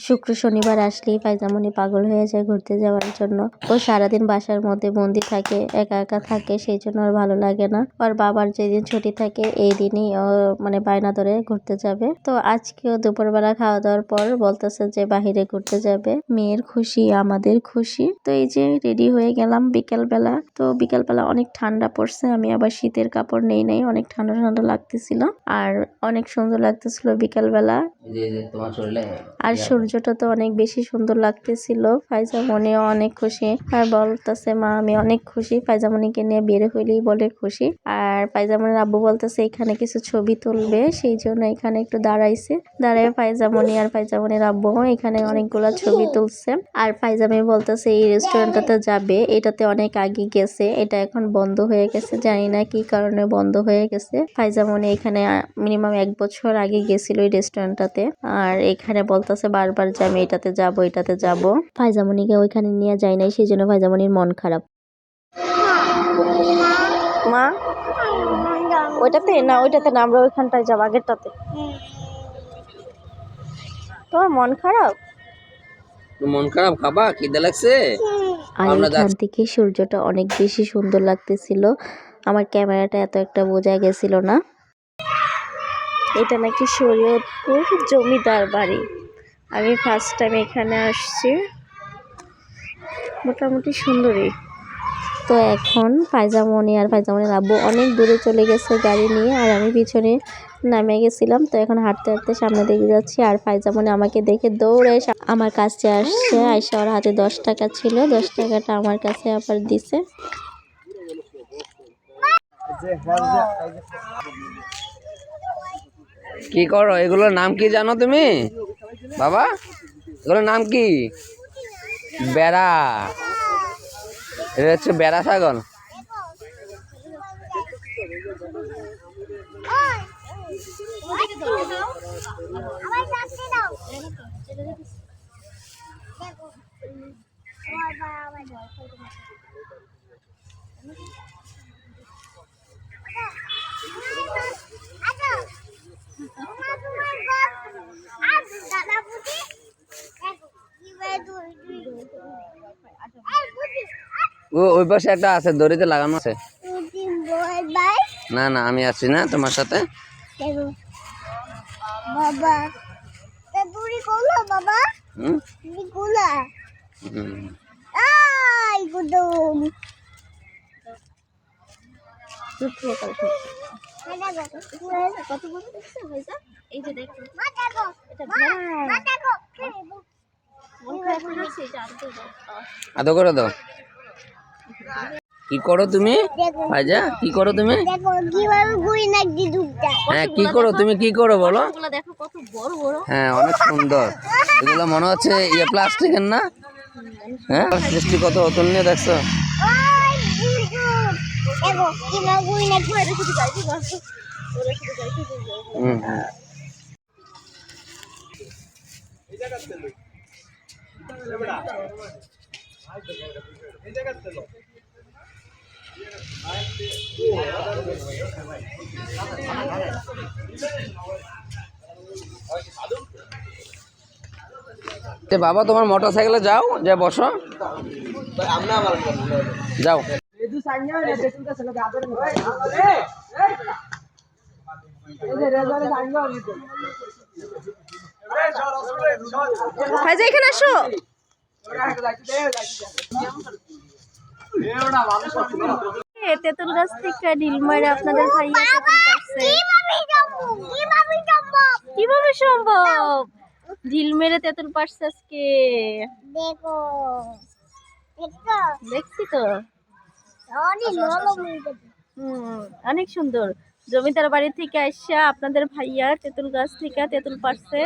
শুক্র শনিবার আসলেই ফাইজামনি পাগল হয়ে যায় ঘুরতে যাওয়ার জন্য। ও সারাদিন বাসার মধ্যে বন্দি থাকে, একা একা থাকে, সেই জন্য ওর ভালো লাগে না। ওর বাবার যেদিন ছুটি থাকে এই দিনই ও মানে বায়না ধরে ঘুরতে যাবে। তো আজকেও দুপুরবেলা খাওয়া দাওয়ার পর বলতেছে যে বাহিরে ঘুরতে যাবে। মেয়ের খুশি আমাদের খুশি। তো এই যে রেডি হয়ে গেলাম বিকেলবেলা। তো বিকেলবেলা অনেক ঠান্ডা পড়ছে, আমি আবার শীতের কাপড় নেই নাই, অনেক ঠান্ডা ঠান্ডা লাগতেছিল আর অনেক সুন্দর লাগতেছিল বিকেলবেলা। আর সূর্যটা তো অনেক বেশি সুন্দর লাগতেছিল। ফাইজামনিও অনেক খুশি আর বলতেছে মা আমি অনেক খুশি। ফাইজামনিকে নিয়ে বের হইলেই বলে খুশি। আর ফাইজামনির আব্বু বলতেছে এখানে কিছু ছবি তুলবে, সেই জন্য এখানে একটু দাঁড়াইছে। দাঁড়ায় ফাইজামনি আর ফাইজামনির আব্বু এখানে অনেকগুলা ছবি তুলছে। আর ফাইজামি বলতেছে এই রেস্টুরেন্টটাতে যাবে, এটাতে অনেক আগে গেছে, এটা এখন বন্ধ হয়ে গেছে, জানি না কি কারণে বন্ধ হয়ে গেছে। ফাইজামনি এখানে মিনিমাম 1 বছর আগে গেছিল এই রেস্টুরেন্টটাতে। আর এখানে বলতেছে বারবার যে আমি এটাতে যাব এটাতে যাব। ফাইজামনিকে ওইখানে নিয়ে যায় নাই, সেই জন্য ফাইজামনির মন খারাপ। মা ওইটাতে না, ওইটাতে না, আমরা ওইখানটায় যাবো, আগেরটাতে। তোমার মন খারাপ? মন খারাপ? খাবা? খিদে লাগছে? আর এখান থেকে সূর্যটা অনেক বেশি সুন্দর লাগতেছিল, আমার ক্যামেরাটা এত একটা বোঝা গেছিল না। এটা নাকি শরীয়তপুর জমিদার বাড়ি। আমি ফার্স্ট টাইম এখানে আসছি, মোটামুটি সুন্দরই। তো এখন ফাইজামনি আর ফাইজামনির আব্বু অনেক দূরে চলে গেছে গাড়ি নিয়ে, আর আমি পিছনে নামে গেছিলাম। তো এখন হাঁটতে হাঁটতে সামনে দিকে যাচ্ছি, আর ফাইজামনি আমাকে দেখে দৌড়ে আমার কাছে আসছে। আয়সা ওর হাতে 10 টাকা ছিল, 10 টাকাটা আমার কাছে আবার দিছে। কি করো? এগুলোর নাম কি জানো তুমি বাবা? এগুলোর নাম কি? বেড়া। এটা হচ্ছে বেড়া ছাগল। ওই পাশে একটা আছে, দড়িতে লাগানো আছে। না না, আমি আছি না তোমার সাথে। বাবা দড়ি কোলা বাবা, দড়ি কোলা আই গুদুম কত বড় দেখছো ভাইজা? এই যে দেখো মা দেখো, এটা মা দেখো আদো করে দাও। কি করো তুমি ভাইজা? কি করো তুমি? দেখো কিভাবে গুই নাকি দুধটা। হ্যাঁ কি করো তুমি? কি করো বলো? এগুলো দেখো কত বড় বড়। হ্যাঁ অনেক সুন্দর। এগুলো মনে হচ্ছে ইয়ে প্লাস্টিকের না? হ্যাঁ সৃষ্টি কত অতুল নিয়ে দেখছো? দেখো কিভাবে গুই নাকি ওরে শুধু যাইতে বসো, ওরে শুধু যাইতে এই জায়গা ছিল, এই জায়গা ছিল। বাবা তোমার মোটর সাইকেলে যাও, যা বসো, যাও। এখানে আসো। তেঁতুল গাছ থেকে ঢিল মারে আপনাদের ভাইয়া তেঁতুল পারছে। কিভাবে সম্ভব? ঢিল মেরে তেঁতুল পারছে আজকে। দেখো দেখছি তো, অনেক সুন্দর। জমিদার বাড়ি থেকে আইসা আপনাদের ভাইয়া তেঁতুল গাছ থেকে তেঁতুল পারছে।